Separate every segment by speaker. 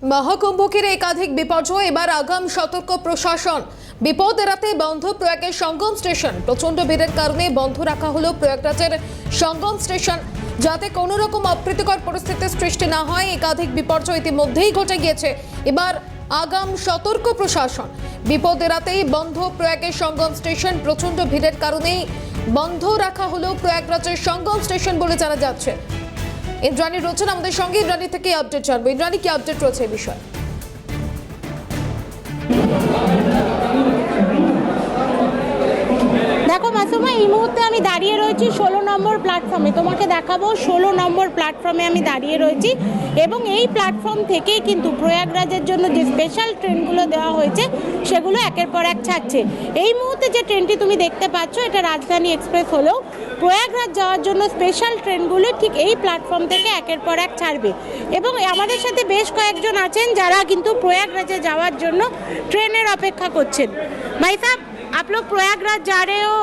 Speaker 1: মহাকুম্ভকের একাধিক বিপর্যয়, এবার আগাম সতর্ক প্রশাসন। বিপদ এড়াতে বন্ধ প্রয়াগের সঙ্গম স্টেশন। প্রচন্ড ভিড়ের কারণে বন্ধ রাখা হলো প্রয়াগরাজের সঙ্গম স্টেশন, যাতে কোনো রকম অপ্রীতিকর পরিস্থিতির সৃষ্টি না হয়। একাধিক বিপর্যয় ইতিমধ্যেই ঘটে গিয়েছে, এবার আগাম সতর্ক প্রশাসন। বিপদ এড়াতেই বন্ধ প্রয়াগের সঙ্গম স্টেশন। প্রচন্ড ভিড়ের কারণেই বন্ধ রাখা হলো প্রয়াগরাজের সঙ্গম স্টেশন বলে জানা যাচ্ছে। ইন্দ্রাণী রয়েছেন আমাদের সঙ্গে, ইন্দ্রাণী থেকে আপডেট জানবো। ইন্দ্রাণী, কি আপডেট রয়েছে এই বিষয়ে?
Speaker 2: দেখো মাসুমা, এই মুহূর্তে আমি দাঁড়িয়ে রয়েছি 16 নম্বর প্ল্যাটফর্মে। তোমাকে দেখাবো 16 নম্বর প্ল্যাটফর্মে আমি দাঁড়িয়ে রয়েছি, এবং এই প্ল্যাটফর্ম থেকেই কিন্তু প্রয়াগরাজের জন্য যে স্পেশাল ট্রেনগুলো দেওয়া হয়েছে সেগুলো একের পর এক ছাড়ছে। এই মুহূর্তে যে ট্রেনটি তুমি দেখতে পাচ্ছ, এটা রাজধানী এক্সপ্রেস হলেও প্রয়াগরাজ যাওয়ার জন্য স্পেশাল ট্রেনগুলো ঠিক এই প্ল্যাটফর্ম থেকে একের পর এক ছাড়বে। এবং আমাদের সাথে বেশ কয়েকজন আছেন যারা কিন্তু প্রয়াগরাজে যাওয়ার জন্য ট্রেনের অপেক্ষা করছেন। ভাই সাহেব, आप लोग प्रयागराज जा रहे हो,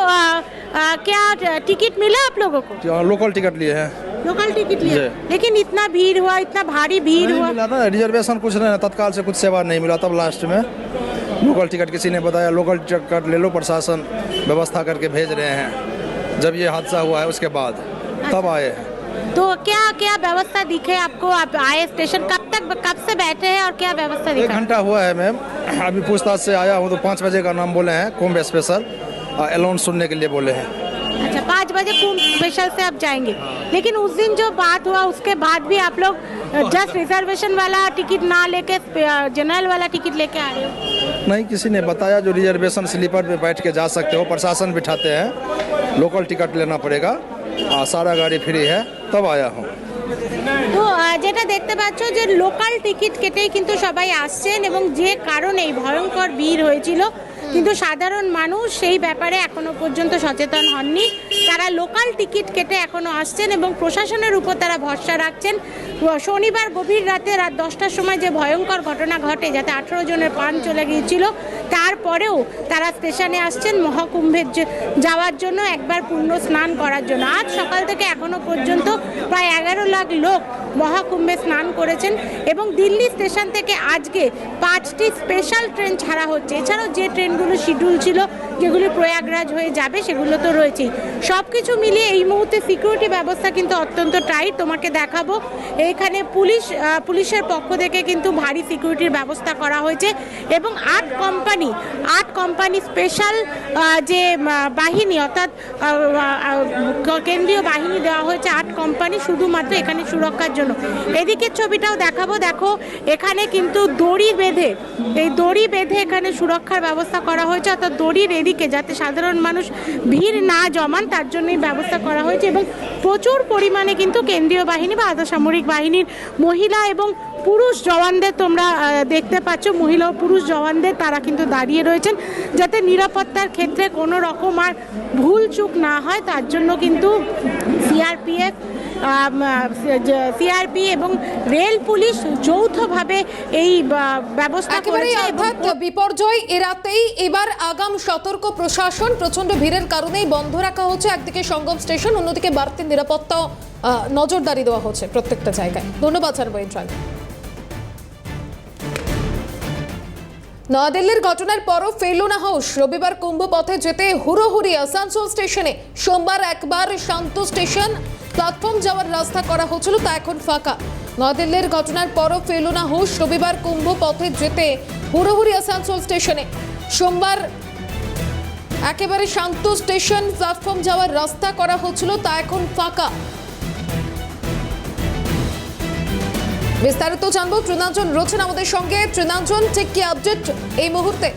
Speaker 2: क्या टिकट मिला आप लोगों को?
Speaker 3: लोकल टिकट लिए हैं।
Speaker 2: लोकल टिकट लिए, लेकिन इतना भीड़ हुआ, इतना भारी भीड़ हुआ।
Speaker 3: मिला था रिजर्वेशन कुछ नहीं, तत्काल से कुछ सेवा नहीं मिला। तब लास्ट में लोकल टिकट किसी ने बताया लोकल टिकट ले लो, प्रशासन व्यवस्था करके भेज रहे हैं। जब ये हादसा हुआ है उसके बाद तब आए हैं।
Speaker 2: तो क्या क्या व्यवस्था दिखे आपको? आप आए स्टेशन, कब से बैठे हैं और क्या व्यवस्था दिखा?
Speaker 3: 1 घंटा हुआ है मैम, अभी पूछताछ से आया हूँ तो 5 बजे का नाम बोले हैं। कुंभ स्पेशल अलाउंस सुनने के लिए बोले हैं।
Speaker 2: अच्छा, 5 बजे कुंभ स्पेशल से आप जाएंगे, लेकिन उस दिन जो बात हुआ उसके बाद भी आप लोग जस्ट रिजर्वेशन वाला टिकट ना लेके जनरल वाला टिकट लेके आ रहे हो?
Speaker 3: नहीं, किसी ने बताया जो रिजर्वेशन स्लीपर पे बैठ के जा सकते हो, प्रशासन बिठाते हैं। लोकल टिकट लेना पड़ेगा, सारा गाड़ी फ्री है, तब आया हूँ।
Speaker 2: তো যেটা দেখতে পাচ্ছ যে লোকাল টিকিট কেটেই কিন্তু সবাই আসছেন, এবং যে কারণে ভয়ঙ্কর ভিড় হয়েছিল, কিন্তু সাধারণ মানুষ সেই ব্যাপারে এখনো পর্যন্ত সচেতন হননি। তারা লোকাল টিকিট কেটে এখনো আসছেন এবং প্রশাসনের উপর তারা ভরসা রাখছেন। শনিবার গভীর রাতে রাত 10টার সময় যে ভয়ঙ্কর ঘটনা ঘটে, যাতে 18 জনের প্রাণ চলে গিয়েছিল, তারপরেও তারা স্টেশনে আসছেন মহাকুম্ভের যাওয়ার জন্য, একবার পূর্ণ স্নান করার জন্য। আজ সকাল থেকে এখনো পর্যন্ত প্রায় 11 লাখ লোক মহাকুম্ভে স্নান করেছেন, এবং দিল্লি স্টেশন থেকে আজকে 5টি স্পেশাল ট্রেন ছাড়া হচ্ছে। এছাড়াও যে ট্রেনগুলো শিডিউল ছিল, যেগুলি প্রয়াগরাজ হয়ে যাবে, সেগুলো তো রয়েছেই। সব কিছু মিলিয়ে এই মুহূর্তে সিকিউরিটি ব্যবস্থা কিন্তু অত্যন্ত টাইট। তোমাকে দেখাবো, এইখানে পুলিশের পক্ষ থেকে কিন্তু ভারী সিকিউরিটির ব্যবস্থা করা হয়েছে, এবং 8 কোম্পানি স্পেশাল যে বাহিনী, অর্থাৎ কেন্দ্রীয় বাহিনী দেওয়া হয়েছে 8 কোম্পানি, শুধুমাত্র এখানে সুরক্ষার জন্য। এদিকের ছবিটাও দেখাবো। দেখো, এখানে কিন্তু দড়ি বেঁধে এখানে সুরক্ষার ব্যবস্থা করা হয়েছে, অর্থাৎ দড়ির এদিকে যাতে সাধারণ মানুষ ভিড় না জমান, তার জন্যই ব্যবস্থা করা হয়েছে। এবং প্রচুর পরিমাণে কিন্তু কেন্দ্রীয় বাহিনী বা আধা সামরিক বাহিনীর মহিলা এবং পুরুষ জওয়ানদের তোমরা দেখতে পাচ্ছ, মহিলা ও পুরুষ জওয়ানদের তারা কিন্তু দাঁড়িয়ে রয়েছেন, যাতে নিরাপত্তার ক্ষেত্রে কোনো রকম আর ভুল চুক না হয়, তার জন্য কিন্তু সিআরপি এবং রেল পুলিশ যৌথভাবে এই ব্যবস্থা করেছে।
Speaker 1: অর্থাৎ বিপর্যয় এড়াতেই এবার আগাম সতর্ক প্রশাসন। প্রচন্ড ভিড়ের কারণেই বন্ধ রাখা হচ্ছে একদিকে সঙ্গম স্টেশন, অন্যদিকে বাড়তি নিরাপত্তা নজরদারি দেওয়া হচ্ছে প্রত্যেকটা জায়গায়। ধন্যবাদ জানাবো ইন্দ্রাণী। নয়াদিল্লির ঘটনার পরও ফেরল না হোশ। রবিবার কুম্ভ পথে যেতে হুড়োহুড়ি আসানসোল স্টেশনে। সোমবার একবার শান্ত স্টেশন, প্ল্যাটফর্ম যাওয়ার রাস্তা করা হচ্ছিল, তা এখন ফাঁকা। নয়াদিল্লির ঘটনার পরও ফেরল না হোশ। রবিবার কুম্ভ পথে যেতে হুড়োহুড়ি আসানসোল স্টেশনে। সোমবার একেবারে শান্ত স্টেশন, প্ল্যাটফর্ম যাওয়ার রাস্তা করা হচ্ছিল, তা এখন ফাঁকা। বিস্তারিত জানবো, তৃণাঞ্জন রয়েছেন আমাদের সঙ্গে। তৃণাঞ্জন, ঠিক কি আপডেট এই মুহূর্তে?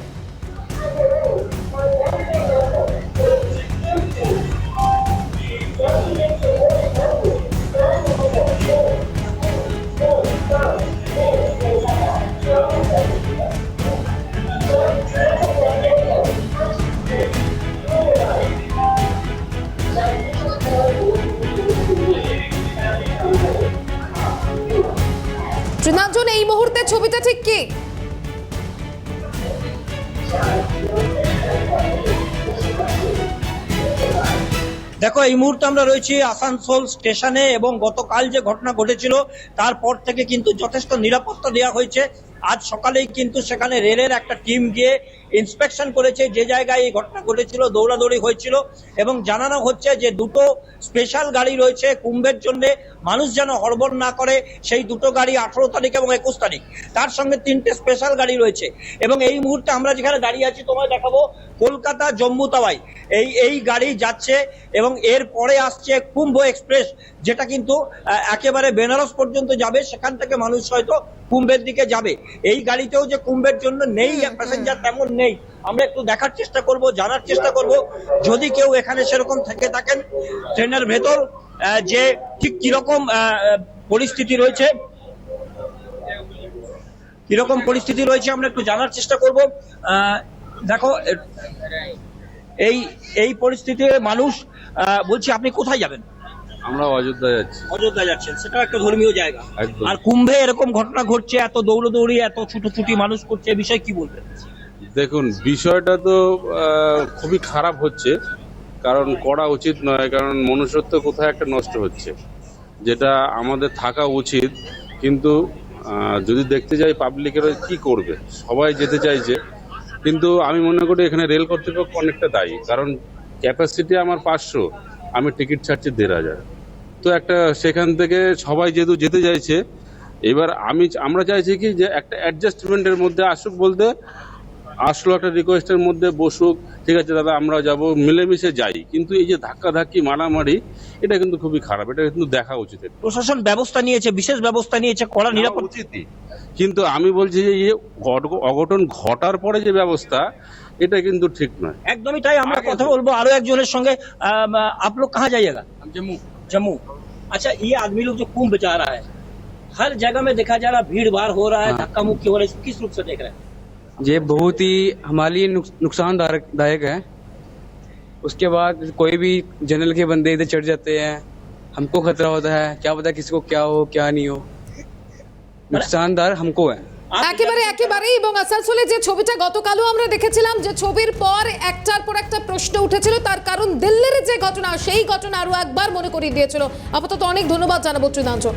Speaker 1: তৃণাঞ্জন, এই মুহূর্তে ছবিটা ঠিক কি?
Speaker 4: দেখো এই মুহূর্তে আমরা রয়েছি আসানসোল স্টেশনে এবং গতকাল যে ঘটনা ঘটেছিল তারপর থেকে কিন্তু যথেষ্ট নিরাপত্তা দেওয়া হয়েছে। আজ সকালেই কিন্তু সেখানে রেলের একটা টিম গিয়ে ইন্সপেকশন করেছে যে জায়গায় এই ঘটনা ঘটেছিল, দৌড়াদৌড়ি হয়েছিল এবং জানানো হচ্ছে যে দুটো স্পেশাল গাড়ি রয়েছে কুম্ভের জন্য, মানুষ যেন হড়বড় না করে সেই দুটো গাড়ি 18 তারিখ এবং 21 তারিখ, তার সঙ্গে 3টে স্পেশাল গাড়ি রয়েছে। এবং এই মুহূর্তে আমরা যেখানে দাঁড়িয়ে আছি তোমায় দেখাবো কলকাতা জম্মু তাওয়াই এই গাড়ি যাচ্ছে এবং এর পরে আসছে কুম্ভ এক্সপ্রেস, যেটা কিন্তু একেবারে বেনারস পর্যন্ত যাবে, সেখান থেকে মানুষ হয়তো কুম্ভের দিকে যাবে। এই গাড়িতেও যে কুম্ভের জন্য নেই প্যাসেঞ্জার তেমন নেই, আমরা একটু দেখার চেষ্টা করব, জানার চেষ্টা করব যদি কেউ এখানে সেরকম থেকে থাকেন ট্রেনের ভেতর যে ঠিক কিরকম পরিস্থিতি রয়েছে, আমরা একটু জানার চেষ্টা করব। দেখো এই পরিস্থিতিতে মানুষ বলছি আপনি কোথায় যাবেন?
Speaker 5: আমরা অযোধ্যা যাচ্ছি।
Speaker 4: অযোধ্যা যাচ্ছেন, সেটা একটা ধর্মীয় জায়গা।
Speaker 5: একদম।
Speaker 4: আর কুম্ভে এরকম ঘটনা ঘটছে, এত দৌড়দৌড়ি, এত ছুটোছুটি মানুষ করছে, এই বিষয়ে কি বলবেন?
Speaker 5: দেখুন, বিষয়টা তো খুবই খারাপ হচ্ছে, কারণ করা উচিত নয়, কারণ মনুষ্যত্ব কোথায় একটা নষ্ট হচ্ছে, যেটা আমাদের থাকা উচিত। কিন্তু যদি দেখতে যাই পাবলিকেরা কি করবে, সবাই যেতে চাইছে, কিন্তু আমি মনে করি এখানে রেল কর্তৃপক্ষ অনেকটা দায়ী, কারণ ক্যাপাসিটি আমার 500, আমি টিকিট ছাড়ছি 1500। তো একটা সেখান থেকে সবাই যেহেতু যেতে চাইছে, এবার আমরা চাইছি কি যে একটা অ্যাডজাস্টমেন্টের মধ্যে আসুক, বলতে আসলো একটা রিকোয়েস্টের মধ্যে বসুক, ঠিক আছে দাদা আমরা যাব, মিলেমিশে যাই। কিন্তু এই যে ধাক্কাধাক্কি মারামারি, এটা কিন্তু খুবই খারাপ, এটা কিন্তু দেখা উচিত।
Speaker 4: প্রশাসন ব্যবস্থা নিয়েছে, বিশেষ ব্যবস্থা নিয়েছে, কড়া নিরাপত্তা
Speaker 5: উচিতই, কিন্তু আমি বলছি যে এই অঘটন ঘটার পরে যে ব্যবস্থা, এটা কিন্তু ঠিক নয়।
Speaker 4: একদমই তাই। আমরা কথা বলবো আরো একজনের সঙ্গে। आप लोग कहाँ जाइएगा? जम्मू। अच्छा, ये आदमी लोग जो कुंभ जा रहा है, हर जगह में देखा जा रहा है भीड़ भाड़ हो रहा है, धक्का मुक्की हो रहा है, किस रूप से देख रहे हैं?
Speaker 6: ये बहुत ही हमारे लिए नुकसानदायक है। उसके बाद कोई भी जनरल के बंदे इधर चढ़ जाते हैं, हमको खतरा होता है, क्या पता किसी को क्या हो क्या नहीं हो। नुकसानदार हमको है।
Speaker 1: একেবারে এবং আসানসোলে যে ছবিটা গতকালও আমরা দেখেছিলাম, যে ছবির পর একটার পর একটা প্রশ্ন উঠেছিল, তার কারণ দিল্লির যে ঘটনা, সেই ঘটনা আরো একবার মনে করিয়ে দিয়েছিল। আপাতত অনেক ধন্যবাদ জানাবো ত্রিদাঞ্জন।